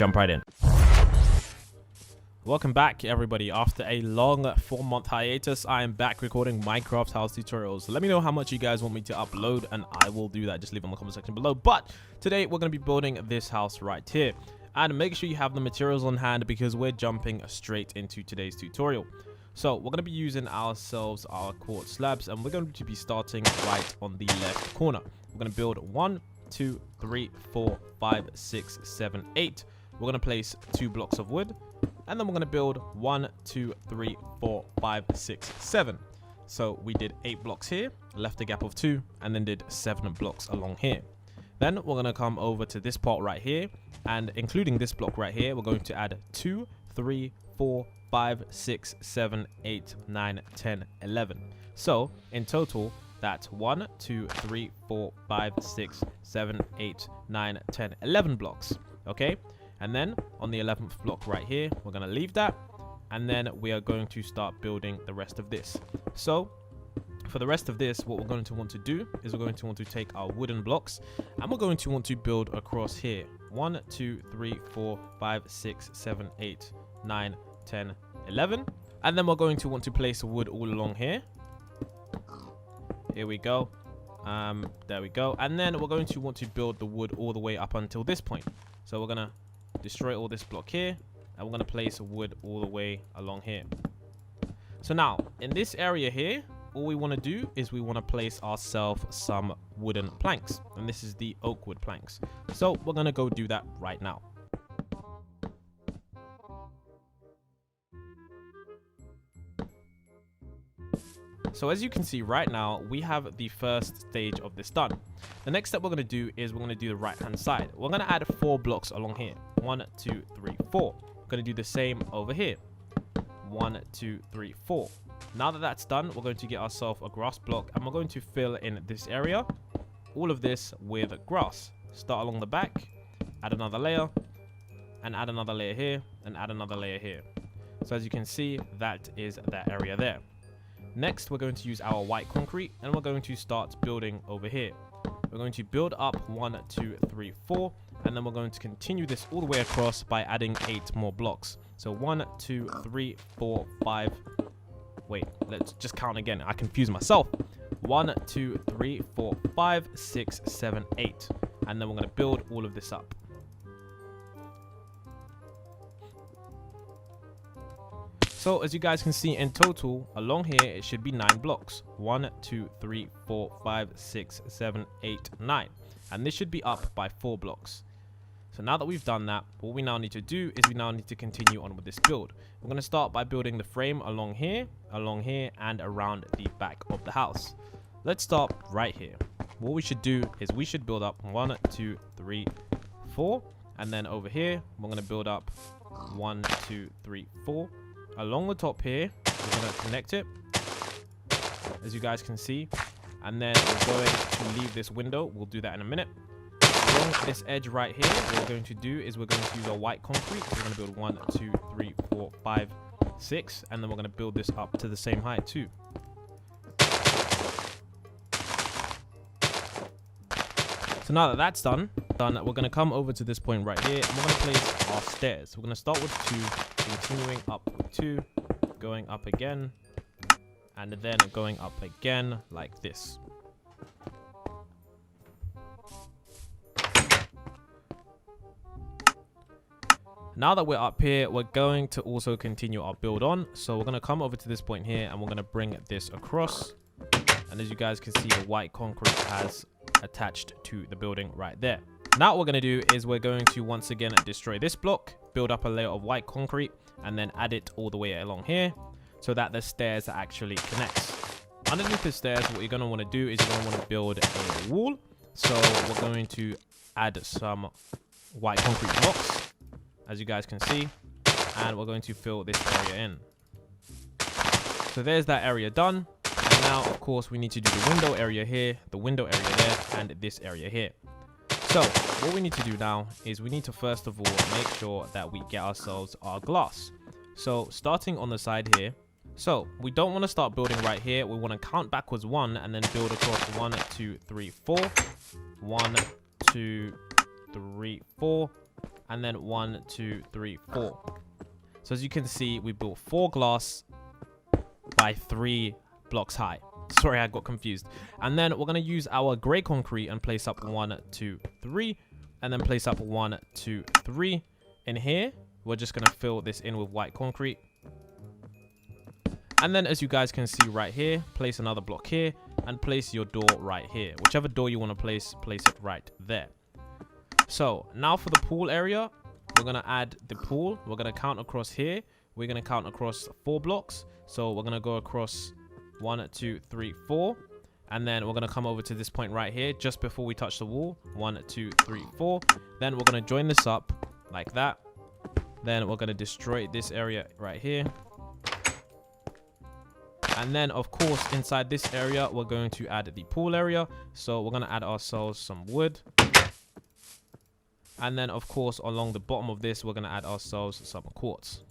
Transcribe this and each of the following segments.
jump right in. Welcome back, everybody. After a long 4-month hiatus, I am back recording Minecraft house tutorials. Let me know how much you guys want me to upload, and I will do that. Just leave it in the comment section below. But today, we're going to be building this house right here. And make sure you have the materials on hand because we're jumping straight into today's tutorial. So we're going to be using ourselves our quartz slabs, and we're going to be starting right on the left corner. We're going to build 1, 2, 3, 4, 5, 6, 7, 8. We're going to place 2 blocks of wood, and then we're going to build 1, 2, 3, 4, 5, 6, 7. So we did 8 blocks here, left a gap of 2, and then did 7 blocks along here. Then we're going to come over to this part right here, and including this block right here, we're going to add 2, 3, 4, 5, 6, 7, 8, 9, 10, 11. So in total, that's 1, 2, 3, 4, 5, 6, 7, 8, 9, 10, 11 blocks. Okay, and then on the 11th block right here, we're going to leave that, and then we are going to start building the rest of this. So for the rest of this, what we're going to want to do is we're going to want to take our wooden blocks, and we're going to want to build across here. 1, 2, 3, 4, 5, 6, 7, 8, 9, 10, 11. And then we're going to want to place wood all along here. Here we go. There we go. And then we're going to want to build the wood all the way up until this point. So we're going to destroy all this block here, and we're going to place wood all the way along here. So now, in this area here, all we want to do is we want to place ourselves some wooden planks, and this is the oak wood planks. So we're going to go do that right now. So as you can see right now, we have the first stage of this done. The next step we're going to do is we're going to do the right hand side. We're going to add 4 blocks along here. 1, 2, 3, 4. We're going to do the same over here. 1, 2, 3, 4. Now that that's done, we're going to get ourselves a grass block, and we're going to fill in this area, all of this with grass. Start along the back, add another layer, and add another layer here, and add another layer here. So as you can see, that is that area there. Next, we're going to use our white concrete, and we're going to start building over here. We're going to build up 1, 2, 3, 4, and then we're going to continue this all the way across by adding 8 more blocks. So 1, 2, 3, 4, 5. Wait, let's just count again. I confuse myself. 1, 2, 3, 4, 5, 6, 7, 8. And then we're going to build all of this up. So as you guys can see, in total along here it should be 9 blocks. 1, 2, 3, 4, 5, 6, 7, 8, 9. And this should be up by 4 blocks. So now that we've done that, what we now need to do is we now need to continue on with this build. We're going to start by building the frame along here, and around the back of the house. Let's start right here. What we should do is we should build up 1, 2, 3, 4. And then over here, we're going to build up 1, 2, 3, 4. Along the top here, we're going to connect it, as you guys can see. And then we're going to leave this window. We'll do that in a minute. Along this edge right here, what we're going to do is we're going to use our white concrete. So we're going to build 1, 2, 3, 4, 5, 6. And then we're going to build this up to the same height too. So now that that's done, we're going to come over to this point right here, and we're going to place our stairs. We're going to start with 2, continuing up with 2, going up again, and then going up again like this. Now that we're up here, we're going to also continue our build on. So we're going to come over to this point here, and we're going to bring this across. And as you guys can see, the white concrete has attached to the building right there. Now what we're going to do is we're going to once again destroy this block, build up a layer of white concrete, and then add it all the way along here so that the stairs actually connects. Underneath the stairs, what you're going to want to do is you're going to want to build a wall. So we're going to add some white concrete blocks, as you guys can see, and we're going to fill this area in. So there's that area done. And now, of course, we need to do the window area here, the window area there, and this area here. So what we need to do now is we need to first of all make sure that we get ourselves our glass. So starting on the side here, so we don't want to start building right here. We want to count backwards 1 and then build across 1, 2, 3, 4. 1, 2, 3, 4. and then 1, 2, 3, 4. So as you can see, we built 4 glass by 3 blocks high. Sorry, I got confused. And then we're going to use our gray concrete and place up 1, 2, 3, and then place up 1, 2, 3. In here, we're just going to fill this in with white concrete. And then as you guys can see right here, place another block here and place your door right here. Whichever door you want to place it right there. So now for the pool area, we're going to add the pool. We're going to count across here. We're going to count across 4 blocks. So we're going to go across 1, 2, 3, 4. And then we're going to come over to this point right here just before we touch the wall. 1, 2, 3, 4. Then we're going to join this up like that. Then we're going to destroy this area right here. And then, of course, inside this area, we're going to add the pool area. So we're going to add ourselves some wood. And then, of course, along the bottom of this, we're going to add ourselves some quartz.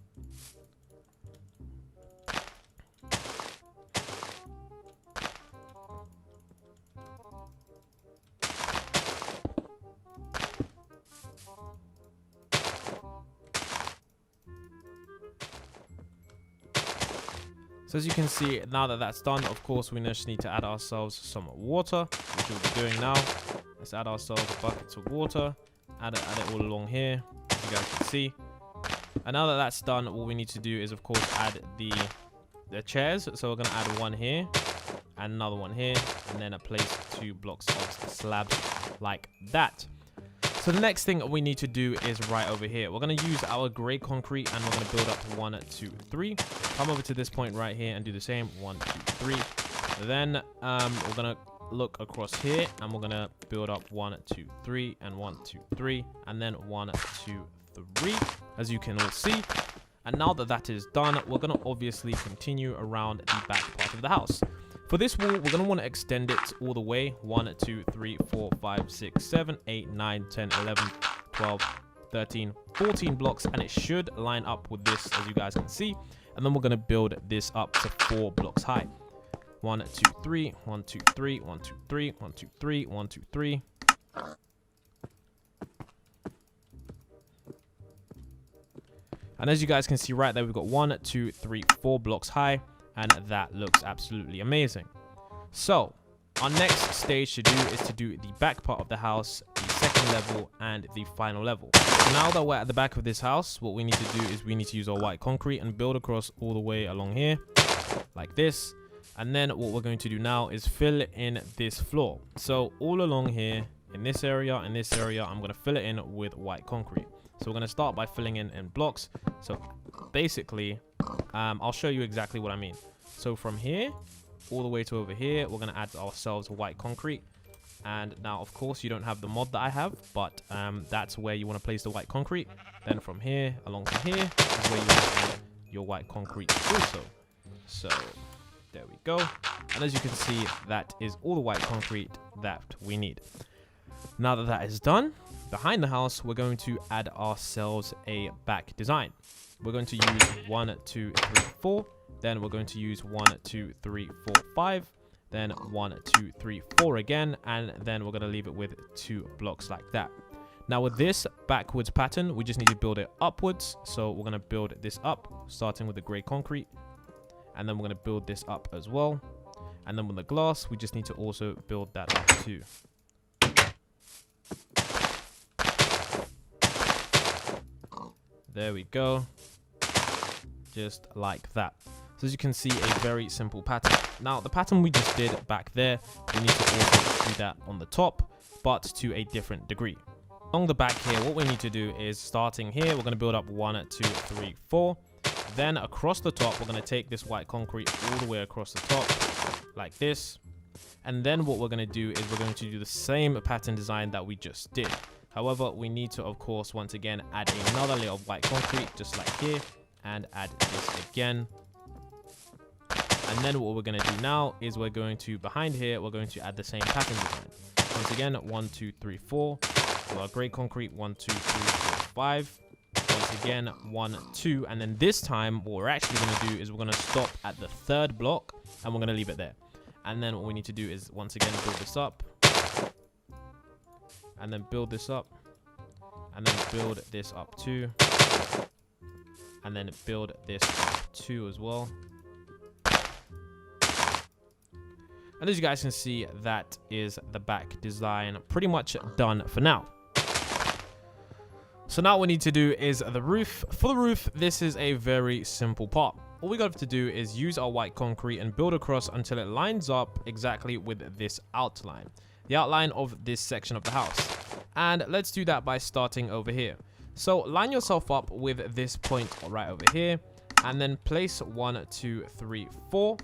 So as you can see, now that that's done, of course, we just need to add ourselves some water, which we'll be doing now. Let's add ourselves a bucket of water. Add it all along here, as you guys can see. And now that that's done, what we need to do is, of course, add the chairs. So we're going to add 1 here, and another 1 here, and then place 2 blocks of slabs like that. So the next thing we need to do is right over here. We're going to use our gray concrete, and we're going to build up 1, 2, 3. Come over to this point right here and do the same. 1, 2, 3. Then we're going to look across here, and we're going to build up 1, 2, 3, and 1, 2, 3, and then 1, 2, 3, as you can all see. And now that that is done, we're going to obviously continue around the back part of the house. For this wall, we're going to want to extend it all the way. 1, 2, 3, 4, 5, 6, 7, 8, 9, 10, 11, 12, 13, 14 blocks. And it should line up with this, as you guys can see. And then we're going to build this up to 4 blocks high. 1, 2, 3, 1, 2, 3, 1, 2, 3, 1, 2, 3, 1, 2, 3. And as you guys can see right there, we've got 1, 2, 3, 4 blocks high. And that looks absolutely amazing. So our next stage to do is to do the back part of the house, the second level, and the final level. So now that we're at the back of this house, what we need to do is we need to use our white concrete and build across all the way along here, like this. And then what we're going to do now is fill in this floor. So all along here, in this area, I'm going to fill it in with white concrete. So we're going to start by filling in blocks. So basically, I'll show you exactly what I mean. So from here all the way to over here, we're going to add ourselves white concrete. And now, of course, you don't have the mod that I have, but that's where you want to place the white concrete. Then from here along to here is where you have your white concrete also. So there we go. And as you can see, that is all the white concrete that we need. Now that that is done, behind the house, we're going to add ourselves a back design. We're going to use 1, 2, 3, 4. Then we're going to use 1, 2, 3, 4, 5. Then 1, 2, 3, 4 again. And then we're going to leave it with 2 blocks like that. Now with this backwards pattern, we just need to build it upwards. So we're going to build this up, starting with the gray concrete. And then we're going to build this up as well. And then with the glass, we just need to also build that up too. There we go. Just like that. So as you can see, a very simple pattern. Now, the pattern we just did back there, we need to also do that on the top, but to a different degree. Along the back here, what we need to do is, starting here, we're going to build up 1, 2, 3, 4. Then across the top, we're going to take this white concrete all the way across the top, like this. And then what we're going to do is we're going to do the same pattern design that we just did. However, we need to, of course, once again, add another layer of white concrete, just like here, and add this again. And then what we're going to do now is we're going to, behind here, we're going to add the same pattern design. Once again, 1, 2, 3, 4. So our gray concrete, 1, 2, 3, 4, 5. Once again, 1, 2. And then this time, what we're actually going to do is we're going to stop at the 3rd block, and we're going to leave it there. And then what we need to do is, once again, build this up. And then build this up. and then build this up too, and then build this up too as well. And as you guys can see, that is the back design pretty much done for now. So now what we need to do is the roof. For the roof, this is a very simple part. All we got to do is use our white concrete and build across until it lines up exactly with this outline, the outline of this section of the house. And let's do that by starting over here. So line yourself up with this point right over here, and then place 1, 2, 3, 4.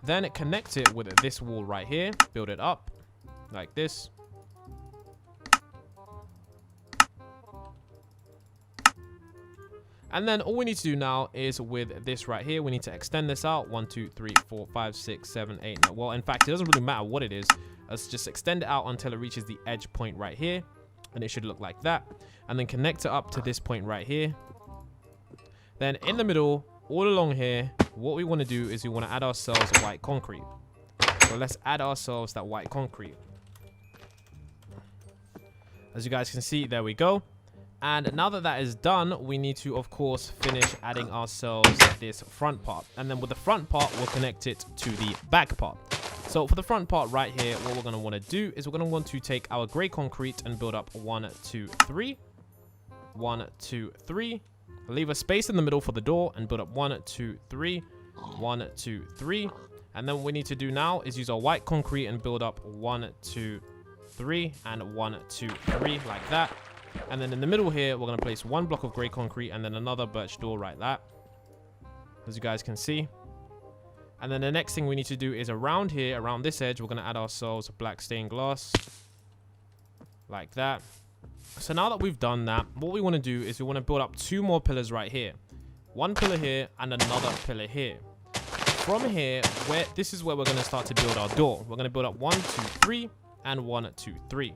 Then connect it with this wall right here, build it up like this. And then all we need to do now is with this right here, we need to extend this out 1, 2, 3, 4, 5, 6, 7, 8. 9. Well, in fact, it doesn't really matter what it is. Let's just extend it out until it reaches the edge point right here, and it should look like that. And then connect it up to this point right here. Then in the middle, all along here, what we want to do is we want to add ourselves white concrete. So let's add ourselves that white concrete. As you guys can see, there we go. And now that that is done, we need to, of course, finish adding ourselves this front part. And then with the front part, we'll connect it to the back part. So for the front part right here, what we're going to want to do is we're going to want to take our gray concrete and build up 1, 2, 3. 1, 2, 3. Leave a space in the middle for the door and build up 1, 2, 3. 1, 2, 3. And then what we need to do now is use our white concrete and build up 1, 2, 3. And 1, 2, 3 like that. And then in the middle here, we're going to place 1 block of gray concrete and then another birch door like that, as you guys can see. And then the next thing we need to do is around here, around this edge, we're going to add ourselves black stained glass like that. So now that we've done that, what we want to do is we want to build up 2 more pillars right here. 1 pillar here and another pillar here. From here, this is where we're going to start to build our door. We're going to build up 1, 2, 3 and 1, 2, 3.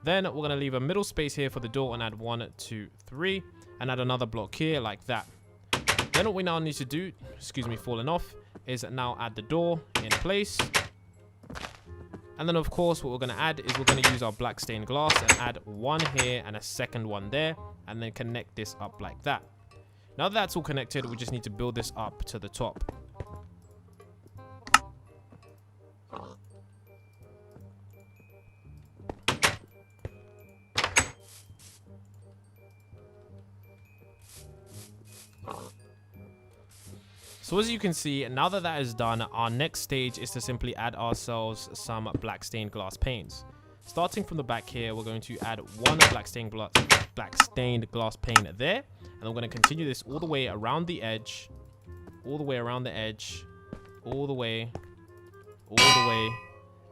Then we're going to leave a middle space here for the door and add 1, 2, 3 and add another block here like that. Then what we now need to do, excuse me, falling off, is now add the door in place. And then of course what we're going to add is we're going to use our black stained glass and add 1 here and a second one there, and then connect this up like that. Now that that's all connected, we just need to build this up to the top. So as you can see, now that that is done, our next stage is to simply add ourselves some black stained glass panes. Starting from the back here, we're going to add 1 black stained glass pane there, and I'm going to continue this all the way around the edge, all the way around the edge, all the way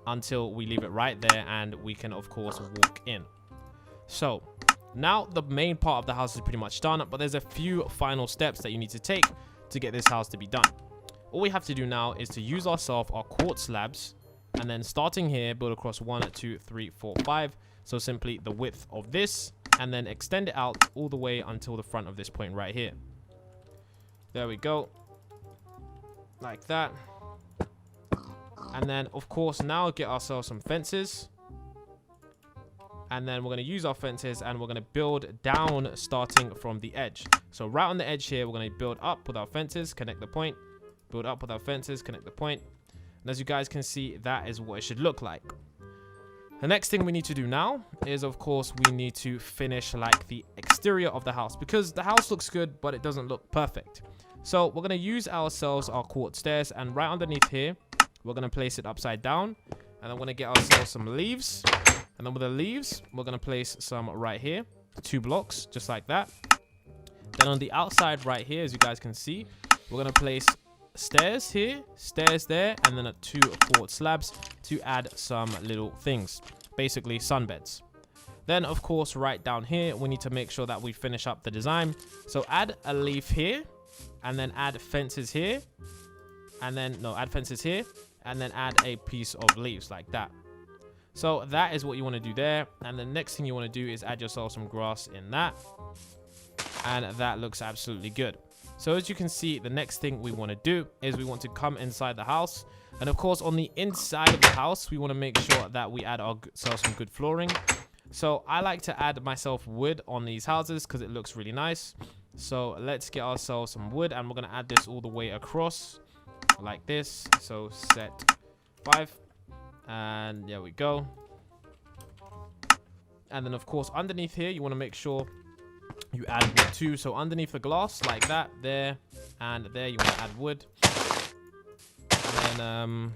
until we leave it right there, and we can of course walk in. So now the main part of the house is pretty much done, but there's a few final steps that you need to take to get this house to be done. All we have to do now is to use ourselves our quartz slabs, and then starting here, build across 1, 2, 3, 4, 5. So simply the width of this, and then extend it out all the way until the front of this point right here. There we go, like that. And then of course now get ourselves some fences, and then we're going to use our fences and we're going to build down starting from the edge. So right on the edge here, we're going to build up with our fences, connect the point, build up with our fences, connect the point. And as you guys can see, that is what it should look like. The next thing we need to do now is, of course, we need to finish like the exterior of the house, because the house looks good, but it doesn't look perfect. So we're going to use ourselves our quartz stairs, and right underneath here, we're going to place it upside down, and then we're going to get ourselves some leaves. And then with the leaves, we're going to place some right here, 2 blocks, just like that. Then on the outside right here, as you guys can see, we're going to place stairs here, stairs there, and then 2 quartz slabs to add some little things, basically sunbeds. Then, of course, right down here, we need to make sure that we finish up the design. So add a leaf here, and then add fences here, and then, no, add fences here, and then add a piece of leaves like that. So that is what you want to do there. And the next thing you want to do is add yourself some grass in that. And that looks absolutely good. So as you can see, the next thing we want to do is we want to come inside the house. And of course, on the inside of the house, we want to make sure that we add ourselves some good flooring. So I like to add myself wood on these houses because it looks really nice. So let's get ourselves some wood, and we're going to add this all the way across like this. So set 5, and there we go. And then of course underneath here you want to make sure you add wood too. So underneath the glass like that, there and there, you want to add wood. And then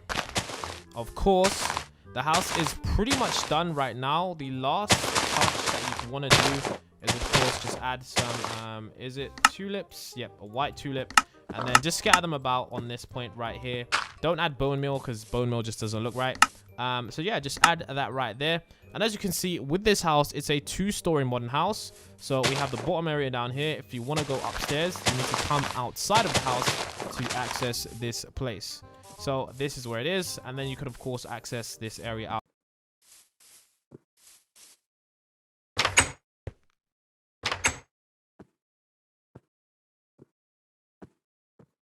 of course the house is pretty much done right now. The last touch that you want to do is of course just add some is it tulips? Yep, a white tulip. And then just scatter them about on this point right here. Don't add bone meal because bone meal just doesn't look right. So yeah, just add that right there. And as you can see with this house, it's a 2-story modern house. So we have the bottom area down here. If you want to go upstairs, you need to come outside of the house to access this place. So this is where it is. And then you could of course access this area out